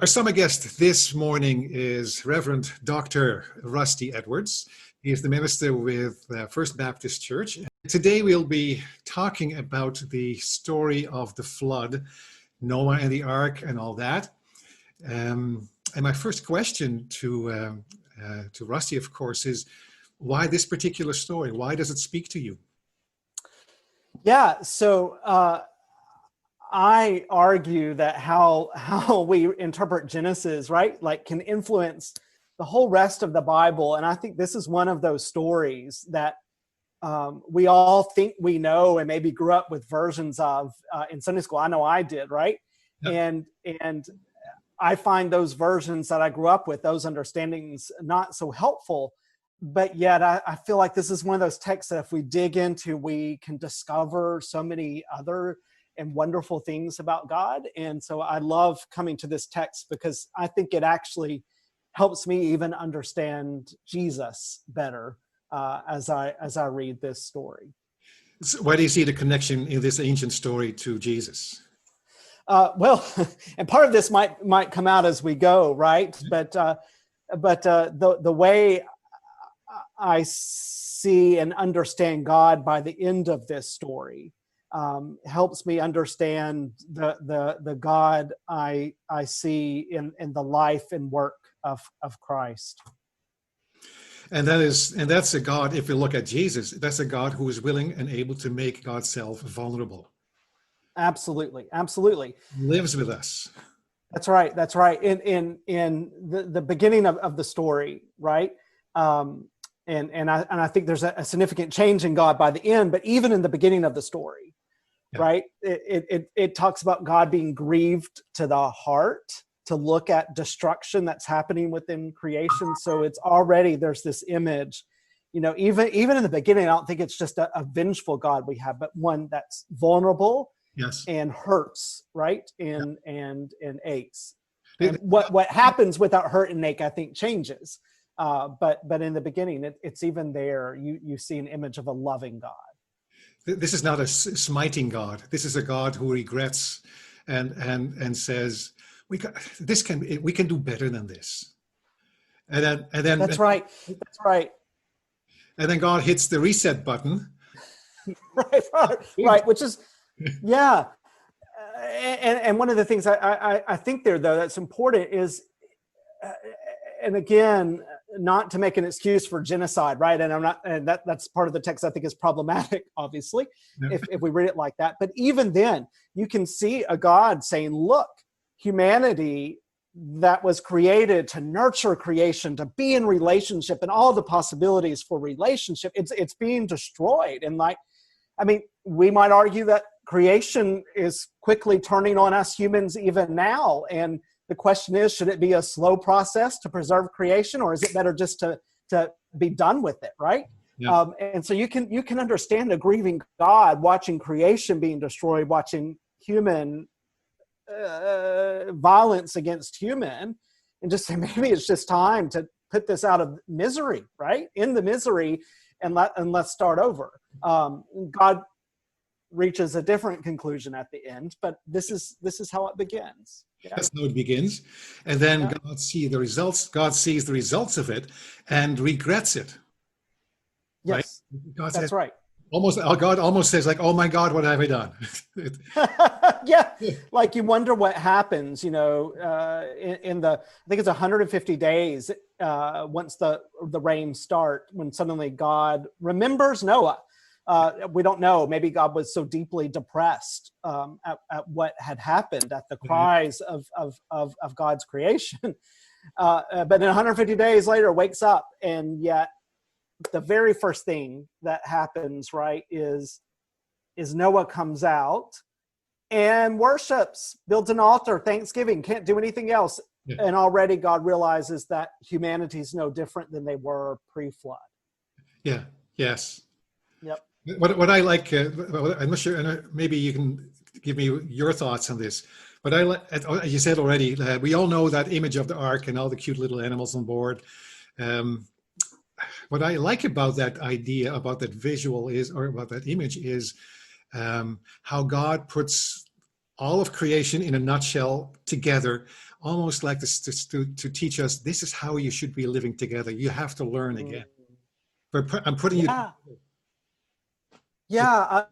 Our summer guest this morning is Reverend Dr. Rusty Edwards. He is the minister with First Baptist Church. Today we'll be talking about the story of the flood, Noah and the ark and all that. And my first question to Rusty, of course, is why this particular story? Why does it speak to you? Yeah, so I argue that how we interpret Genesis, right, like can influence the whole rest of the Bible. And I think this is one of those stories that we all think we know and maybe grew up with versions of in Sunday school. I know I did, right? Yep. And I find those versions that I grew up with, those understandings, not so helpful. But yet I feel like this is one of those texts that if we dig into, we can discover so many other and wonderful things about God. And so I love coming to this text because I think it actually helps me even understand Jesus better as I read this story. So why do you see the connection in this ancient story to Jesus? Well, and part of this might come out as we go, right? But the way I see and understand God by the end of this story helps me understand the God I see in the life and work of Christ. And that's a God, if you look at Jesus, that's a God who is willing and able to make God's self vulnerable. Absolutely. Lives with us. That's right. In the beginning of the story, right? And I think there's a significant change in God by the end, but even in the beginning of the story, right? It talks about God being grieved to the heart to look at destruction that's happening within creation. So it's already, there's this image, even in the beginning, I don't think it's just a vengeful God we have, but one that's vulnerable and hurts, right? And aches. And what happens without hurt and ache, I think changes. But in the beginning, it's even there. You see an image of a loving God. This is not a smiting God. This is a God who regrets and says, we can do better than this. And then That's right. And then God hits the reset button. right. Which is, yeah. And one of the things I think there, though, that's important is, and again, not to make an excuse for genocide, right? And that's part of the text I think is problematic, obviously, if we read it like that. But even then, you can see a God saying, look, humanity that was created to nurture creation, to be in relationship and all the possibilities for relationship, it's being destroyed. And we might argue that creation is quickly turning on us humans even now. And the question is, should it be a slow process to preserve creation, or is it better just to be done with it, right? Yeah. And so you can understand a grieving God watching creation being destroyed, watching human violence against human, and just say maybe it's just time to put this out of misery, right? In the misery, and let's start over. God reaches a different conclusion at the end, but this is how it begins. Yeah. That's how it begins. And then God sees the results. God sees the results of it and regrets it. Yes, right? That's right. God almost says, like, oh my God, what have I done? Yeah, like you wonder what happens, in the, I think it's 150 days once the rains start, when suddenly God remembers Noah. We don't know. Maybe God was so deeply depressed at what had happened, at the cries of God's creation. But then 150 days later, wakes up, and yet the very first thing that happens, right, is Noah comes out and worships, builds an altar, Thanksgiving, can't do anything else. Yeah. And already God realizes that humanity is no different than they were pre-flood. Yeah. Yes. Yep. What I like, I'm not sure, maybe you can give me your thoughts on this, but as you said already, we all know that image of the ark and all the cute little animals on board. What I like about that idea, about that visual is, or about that image is how God puts all of creation in a nutshell together, almost like this to teach us this is how you should be living together. You have to learn again. But I'm putting you. Yeah. Yeah,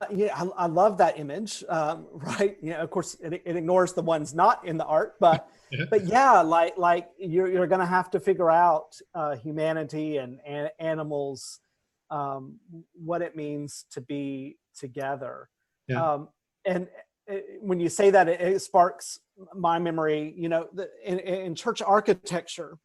I love that image, right? Of course, it ignores the ones not in the art, but yeah, like you're going to have to figure out humanity and animals, what it means to be together. Yeah. And when you say that, it sparks my memory. In church architecture,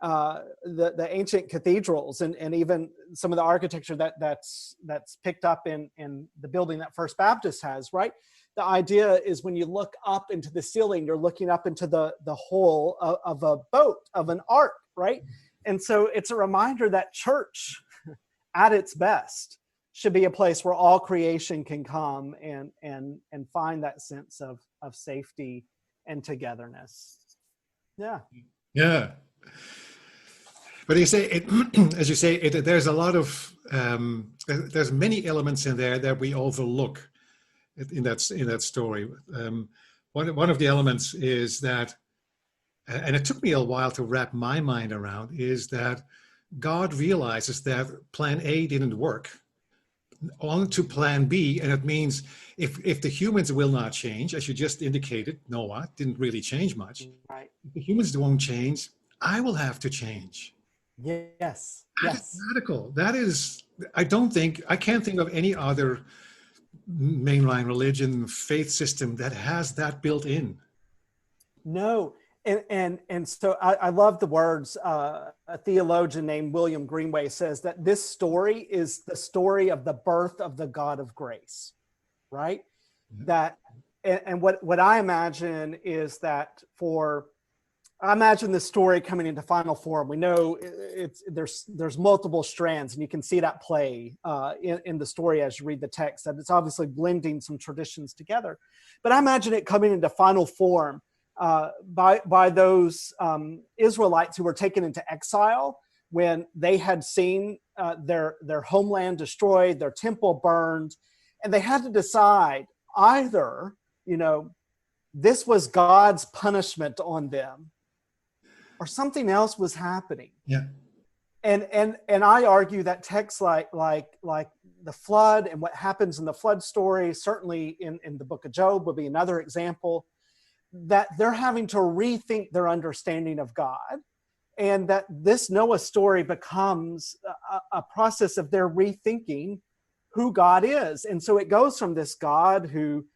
the ancient cathedrals and even some of the architecture that's picked up in the building that First Baptist has, right? The idea is when you look up into the ceiling, you're looking up into the hull of a boat, of an ark, right? And so it's a reminder that church at its best should be a place where all creation can come and find that sense of safety and togetherness. Yeah. Yeah. But you say it, as you say, there's a lot of there's many elements in there that we overlook in that story. One of the elements is that, and it took me a while to wrap my mind around, is that God realizes that Plan A didn't work. On to Plan B, and it means if the humans will not change, as you just indicated, Noah didn't really change much. Right. If the humans won't change, I will have to change. Yes. That is radical. That is, I can't think of any other mainline religion, faith system that has that built in. No. And so I love the words. A theologian named William Greenway says that this story is the story of the birth of the God of grace, right? Yeah. And what I imagine is that I imagine the story coming into final form. We know there's multiple strands, and you can see that play in the story as you read the text, that it's obviously blending some traditions together. But I imagine it coming into final form by those Israelites who were taken into exile when they had seen their homeland destroyed, their temple burned, and they had to decide either, this was God's punishment on them, or something else was happening. Yeah. And I argue that texts like the flood and what happens in the flood story, certainly in the book of Job, would be another example, that they're having to rethink their understanding of God, and that this Noah story becomes a process of their rethinking who God is. And so it goes from this God who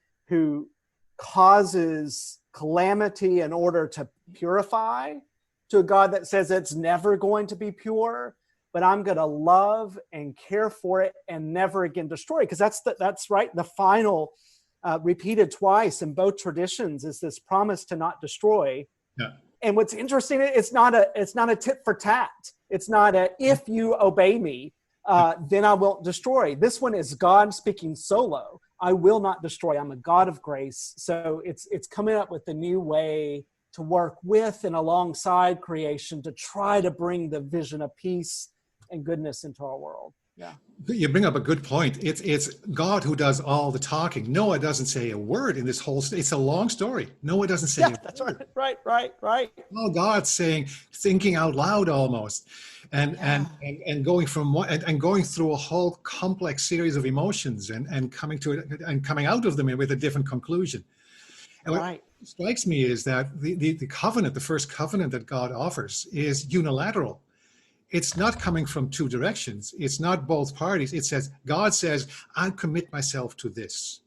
causes calamity in order to purify, to a God that says it's never going to be pure, but I'm going to love and care for it and never again destroy. Because that's right. The final repeated twice in both traditions is this promise to not destroy. Yeah. And what's interesting, it's not a tit for tat. It's not if you obey me, then I won't destroy. This one is God speaking solo. I will not destroy. I'm a God of grace. So it's coming up with a new way to work with and alongside creation to try to bring the vision of peace and goodness into our world. Yeah. You bring up a good point. It's God who does all the talking. Noah doesn't say a word in this whole. It's a long story. Noah doesn't say. Yeah, that's right. Right. Oh, God's thinking out loud almost, and going from one and going through a whole complex series of emotions and coming to it and coming out of them with a different conclusion. And what strikes me is that the covenant, the first covenant that God offers, is unilateral. It's not coming from two directions. It's not both parties. It says, God says, I commit myself to this.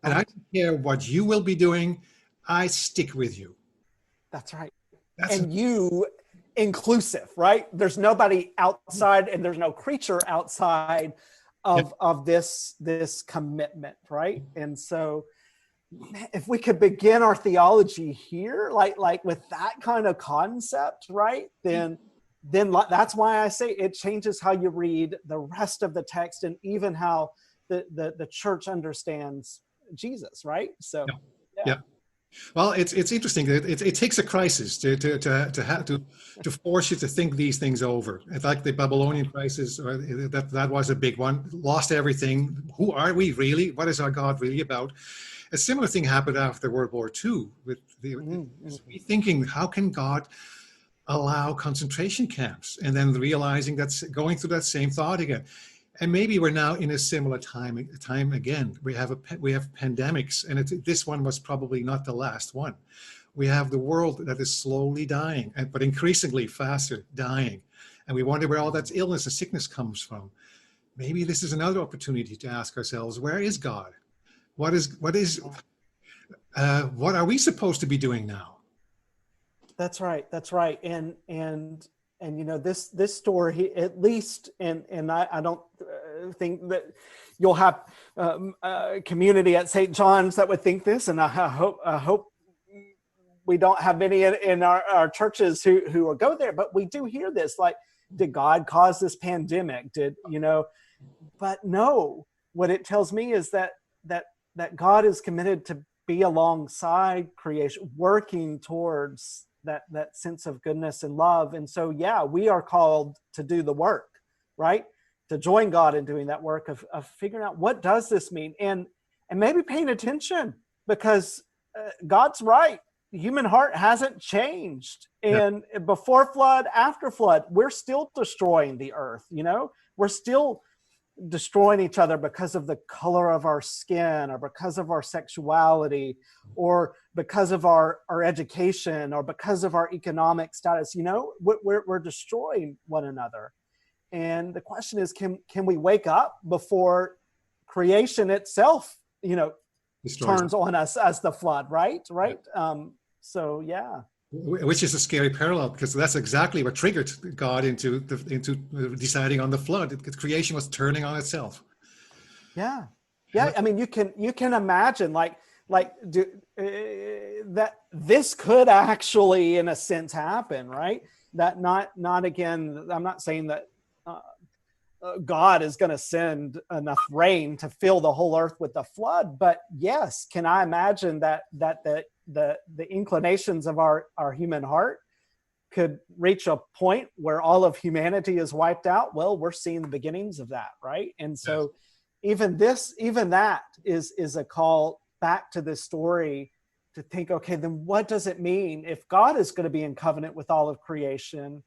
And I don't care what you will be doing. I stick with you. That's right. And you inclusive, right? There's nobody outside and there's no creature outside of this commitment, right? And so if we could begin our theology here, like with that kind of concept, right? Then that's why I say it changes how you read the rest of the text and even how the church understands Jesus, right? So, yeah. Well, it's interesting. It takes a crisis to force you to think these things over. In fact, the Babylonian crisis, that was a big one. Lost everything. Who are we really? What is our God really about? A similar thing happened after World War II with the thinking, how can God allow concentration camps? And then realizing that's going through that same thought again. And maybe we're now in a similar time again. We have pandemics, and this one was probably not the last one. We have the world that is slowly dying, but increasingly faster dying. And we wonder where all that illness and sickness comes from. Maybe this is another opportunity to ask ourselves, where is God? What are we supposed to be doing now? That's right. That's right. And you know, this story, at least, and I don't think that you'll have a community at St. John's that would think this, and I hope we don't have many in our churches who will go there, but we do hear this, like, did God cause this pandemic? But no, what it tells me is that God is committed to be alongside creation, working towards that sense of goodness and love. And so, yeah, we are called to do the work, right? To join God in doing that work of figuring out, what does this mean? And maybe paying attention, because God's right. The human heart hasn't changed. And before flood, after flood, we're still destroying the earth, you know? We're still destroying each other because of the color of our skin, or because of our sexuality, or because of our education, or because of our economic status. You know, we're destroying one another. And the question is, can we wake up before creation itself, you know, turns on us as the flood, right? So yeah. Which is a scary parallel, because that's exactly what triggered God into deciding on the flood. Creation was turning on itself. Yeah. I mean, you can imagine that this could actually, in a sense, happen, right? That not again. I'm not saying that God is going to send enough rain to fill the whole earth with the flood, but yes, can I imagine that the inclinations of our human heart could reach a point where all of humanity is wiped out? Well, we're seeing the beginnings of that, right? And so even that is a call back to this story to think, okay, then what does it mean if God is going to be in covenant with all of creation?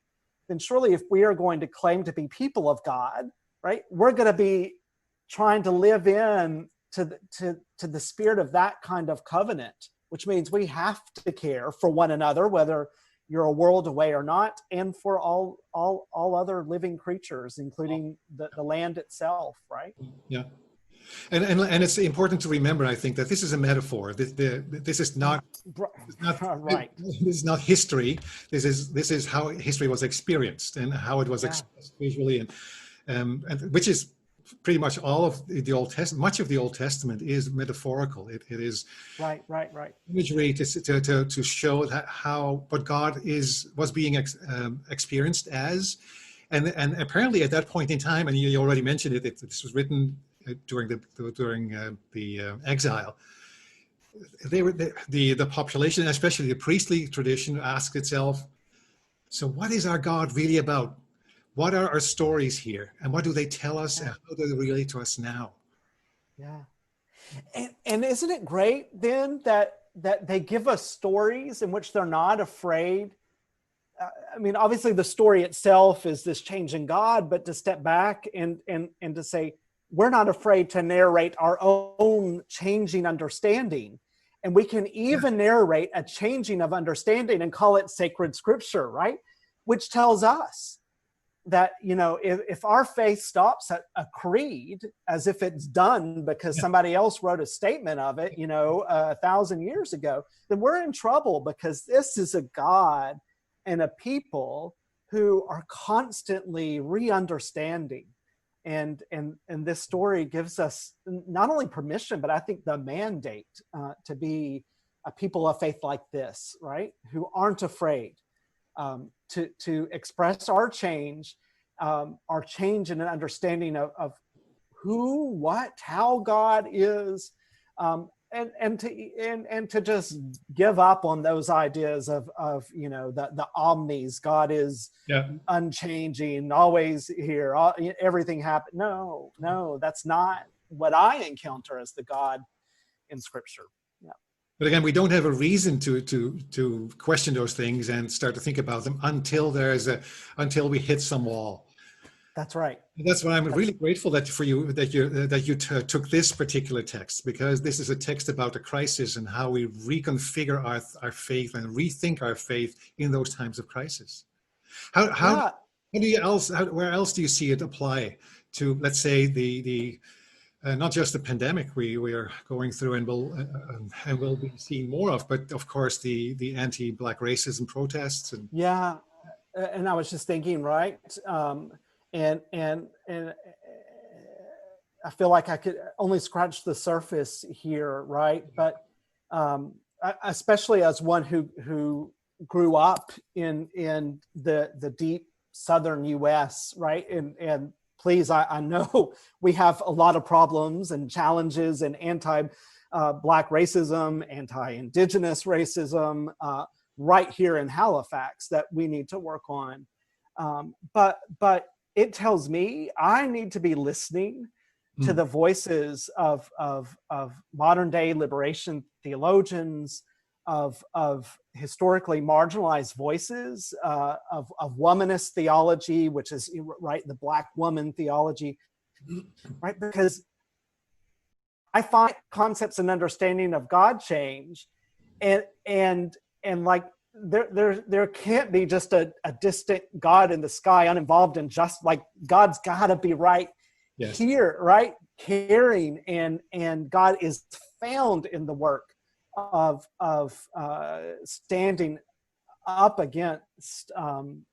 Then surely, if we are going to claim to be people of God, right, we're going to be trying to live in to the spirit of that kind of covenant, which means we have to care for one another, whether you're a world away or not, and for all other living creatures, including the land itself, right? Yeah. And it's important to remember, I think, that this is a metaphor. This is not right. This is not history. This is how history was experienced and how it was expressed visually, and which is pretty much all of the Old Testament. Much of the Old Testament is metaphorical. It is right imagery to show that how what God was being experienced as, and apparently at that point in time, and you already mentioned it. This was written during the exile. The population, especially the priestly tradition, asked itself, so what is our God really about? What are our stories here? And what do they tell us? And how do they relate to us now? Yeah. And isn't it great then that they give us stories in which they're not afraid? I mean, obviously the story itself is this change in God, but to step back and to say, we're not afraid to narrate our own changing understanding. And we can even narrate a changing of understanding and call it sacred scripture, right? Which tells us that, you know, if our faith stops at a creed as if it's done because somebody else wrote a statement of it, you know, 1,000 years ago, then we're in trouble, because this is a God and a people who are constantly re-understanding. And this story gives us not only permission, but I think the mandate to be a people of faith like this, right? Who aren't afraid to express our change in an understanding of who, what, how God is, and to just give up on those ideas of you know, the omnis. God is unchanging, always here, everything happens. No, that's not what I encounter as the God in Scripture. Yeah. But again, we don't have a reason to question those things and start to think about them until until we hit some wall. That's right. That's why I'm really grateful that you took this particular text, because this is a text about a crisis and how we reconfigure our faith and rethink our faith in those times of crisis. Where else do you see it apply to, let's say, the not just the pandemic we are going through and will be seeing more of, but of course the anti-Black racism protests and yeah, and I was just thinking, right, and I feel like I could only scratch the surface here, right? But especially as one who grew up in the deep southern U.S., right, and please, I know we have a lot of problems and challenges and anti-Black racism, anti-Indigenous racism right here in Halifax that we need to work on. But it tells me I need to be listening to the voices of modern day liberation theologians, of historically marginalized voices, of womanist theology, which is, right, the Black woman theology, right? Because I find concepts and understanding of God change, and like there can't be just a distant God in the sky, uninvolved in just, like, God's got to be right here, right, caring, and God is found in the work of standing up against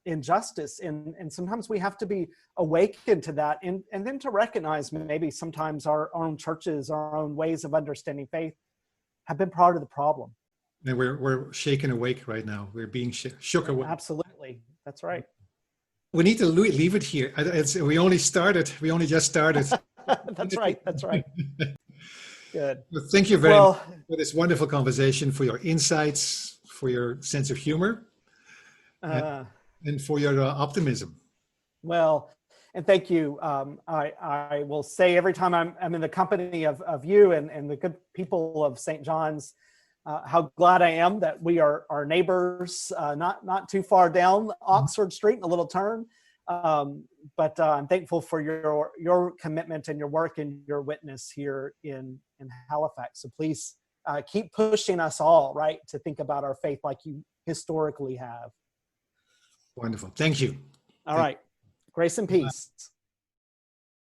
injustice, and sometimes we have to be awakened to that, and then to recognize maybe sometimes our own churches, our own ways of understanding faith have been part of the problem. And we're shaken awake right now. We're being shook awake. Absolutely, that's right. We need to leave it here. We only just started. That's right. Good. Well, thank you very much for this wonderful conversation, for your insights, for your sense of humor, and for your optimism. Well, and thank you. I will say every time I'm in the company of you and the good people of St. John's, how glad I am that we are our neighbors, not too far down Oxford Street in a little turn. But I'm thankful for your commitment and your work and your witness here in Halifax. So please keep pushing us all, right, to think about our faith like you historically have. Wonderful. Thank you. All right. Grace and peace.